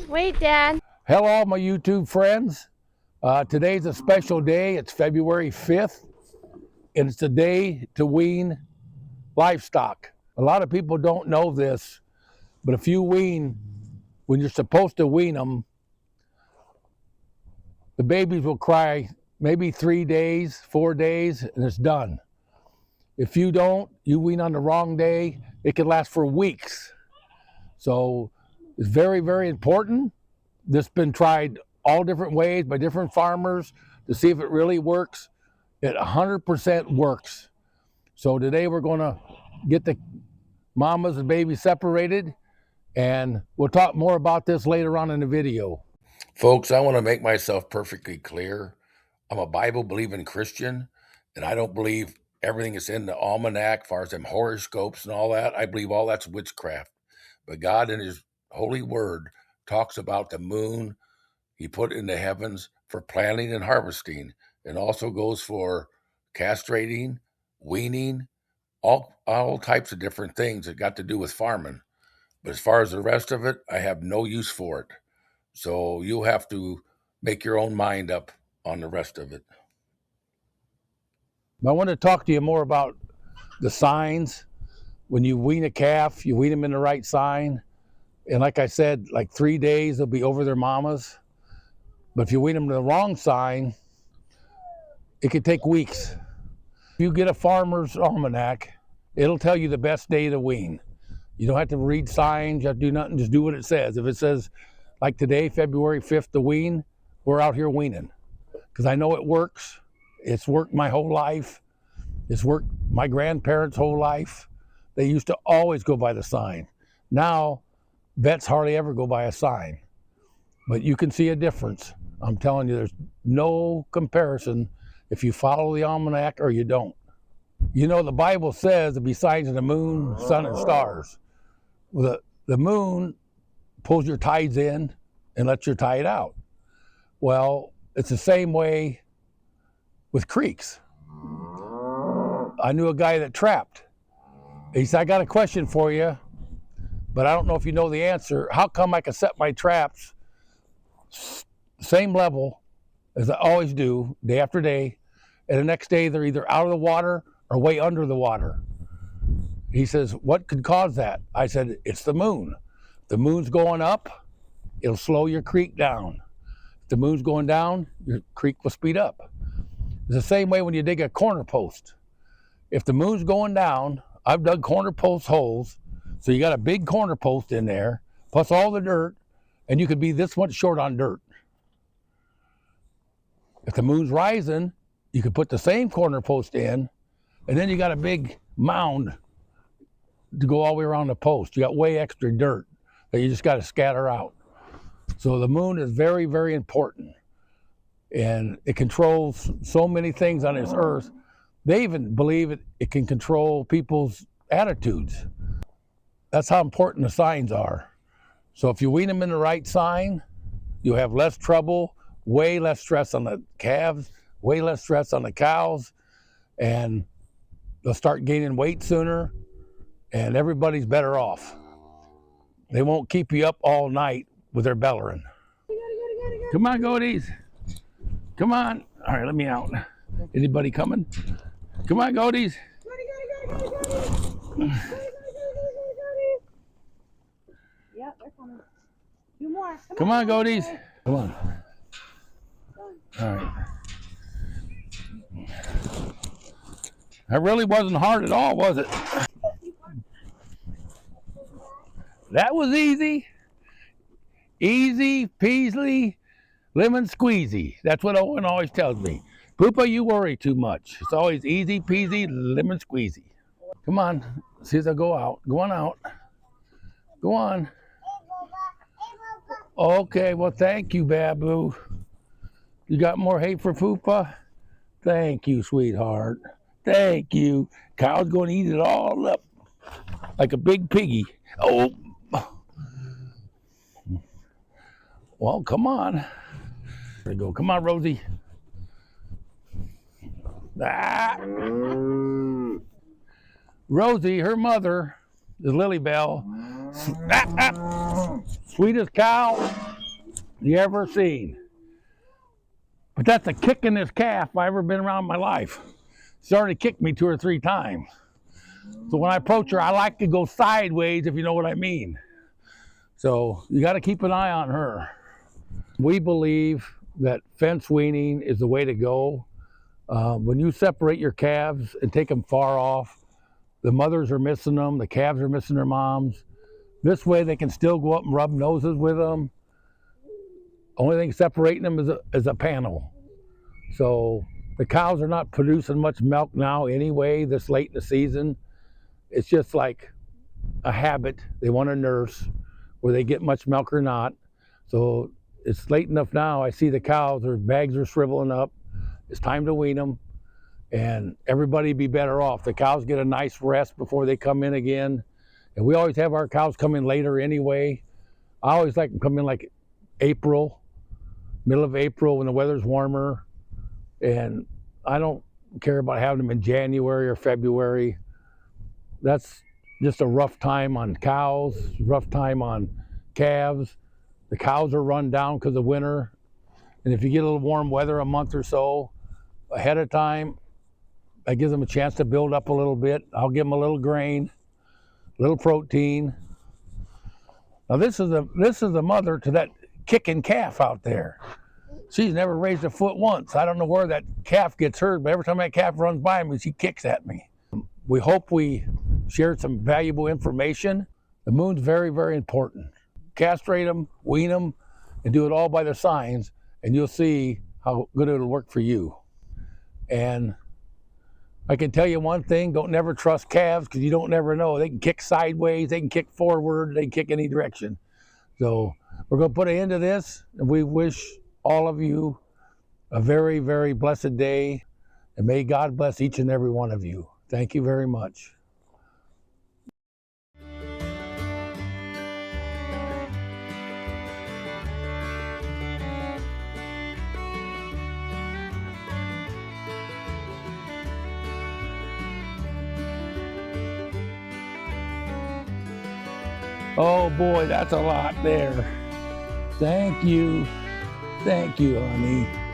Wait, Dad. Hello, my YouTube friends. Today's a special day. It's February 5th, and it's the day to wean livestock. A lot of people don't know this, but if you wean, when you're supposed to wean them, the babies will cry maybe 3 days, 4 days, and it's done. If you don't, you wean on the wrong day, it can last for weeks. So it's very, very important. This has been tried all different ways by different farmers to see if it really works. It 100% works. So today we're going to get the mamas and babies separated, and we'll talk more about this later on in the video. Folks, I want to make myself perfectly clear. I'm a Bible-believing Christian, and I don't believe everything is in the almanac as far as them horoscopes and all that. I believe all that's witchcraft. But God in his holy word talks about the moon he put in the heavens for planting and harvesting, and also goes for castrating, weaning, all types of different things that got to do with farming. But as far as the rest of it, I have no use for it. So you'll have to make your own mind up on the rest of it. I want to talk to you more about the signs. When you wean a calf, you wean them in the right sign. And like I said, like 3 days, they'll be over their mamas. But if you wean them in the wrong sign, it could take weeks. If you get a farmer's almanac, it'll tell you the best day to wean. You don't have to read signs, you have to do nothing, just do what it says. If it says, like today, February 5th to wean, we're out here weaning. Because I know it works. It's worked my whole life. It's worked my grandparents' whole life. They used to always go by the sign. Now, vets hardly ever go by a sign. But you can see a difference. I'm telling you, there's no comparison if you follow the almanac or you don't. You know, the Bible says there'll be signs of the moon, sun, and stars. The moon pulls your tides in and lets your tide out. Well, it's the same way with creeks. I knew a guy that trapped. He said, I got a question for you, but I don't know if you know the answer. How come I can set my traps same level as I always do, day after day, and the next day they're either out of the water or way under the water? He says, what could cause that? I said, it's the moon. The moon's going up, it'll slow your creek down. If the moon's going down, your creek will speed up. It's the same way when you dig a corner post. If the moon's going down, I've dug corner post holes, so you got a big corner post in there, plus all the dirt, and you could be this much short on dirt. If the moon's rising, you could put the same corner post in, and then you got a big mound to go all the way around the post. You got way extra dirt that you just got to scatter out. So the moon is very, very important, and it controls so many things on this earth. They even believe it can control people's attitudes. That's how important the signs are. So if you wean them in the right sign, you'll have less trouble, way less stress on the calves, way less stress on the cows, and they'll start gaining weight sooner, and everybody's better off. They won't keep you up all night with their bellowing. Come on, goaties. Come on. All right, let me out. Anybody coming? Come on, goaties. Yep, they're coming. Two more. Come on, goaties. Come on. All right. That really wasn't hard at all, was it? That was easy. Easy peasy, lemon squeezy. That's what Owen always tells me. Poopa, you worry too much. It's always easy peasy, lemon squeezy. Come on, see as I go out. Go on out. Go on. Okay, well, thank you, Babu. You got more hate for Poopa? Thank you, sweetheart. Thank you. Cow's going to eat it all up like a big piggy. Oh. Well, come on. There you go. Come on, Rosie. Ah. Rosie, her mother, is Lily Bell, Sweetest cow you ever seen. But that's the kickingest calf I've ever been around in my life. She's already kicked me 2 or 3 times. So when I approach her, I like to go sideways, if you know what I mean. So you got to keep an eye on her. We believe that fence weaning is the way to go. When you separate your calves and take them far off, the mothers are missing them, the calves are missing their moms. This way they can still go up and rub noses with them. Only thing separating them is a panel. So the cows are not producing much milk now anyway, this late in the season. It's just like a habit. They want to nurse, whether they get much milk or not. So it's late enough now. I see the cows, their bags are shriveling up. It's time to wean them, and everybody be better off. The cows get a nice rest before they come in again. And we always have our cows come in later anyway. I always like them come in like April, middle of April when the weather's warmer. And I don't care about having them in January or February. That's just a rough time on cows, rough time on calves. The cows are run down because of winter. And if you get a little warm weather a month or so ahead of time, that gives them a chance to build up a little bit. I'll give them a little grain, a little protein. Now this is the mother to that kicking calf out there. She's never raised a foot once. I don't know where that calf gets hurt, but every time that calf runs by me, she kicks at me. We hope we shared some valuable information. The moon's very, very important. Castrate them, wean them, and do it all by the signs, and you'll see how good it'll work for you. And I can tell you one thing, don't never trust calves because you don't never know. They can kick sideways, they can kick forward, they can kick any direction. So we're going to put an end to this, and we wish all of you a very, very blessed day, and may God bless each and every one of you. Thank you very much. Oh boy, that's a lot there. Thank you. Thank you, honey.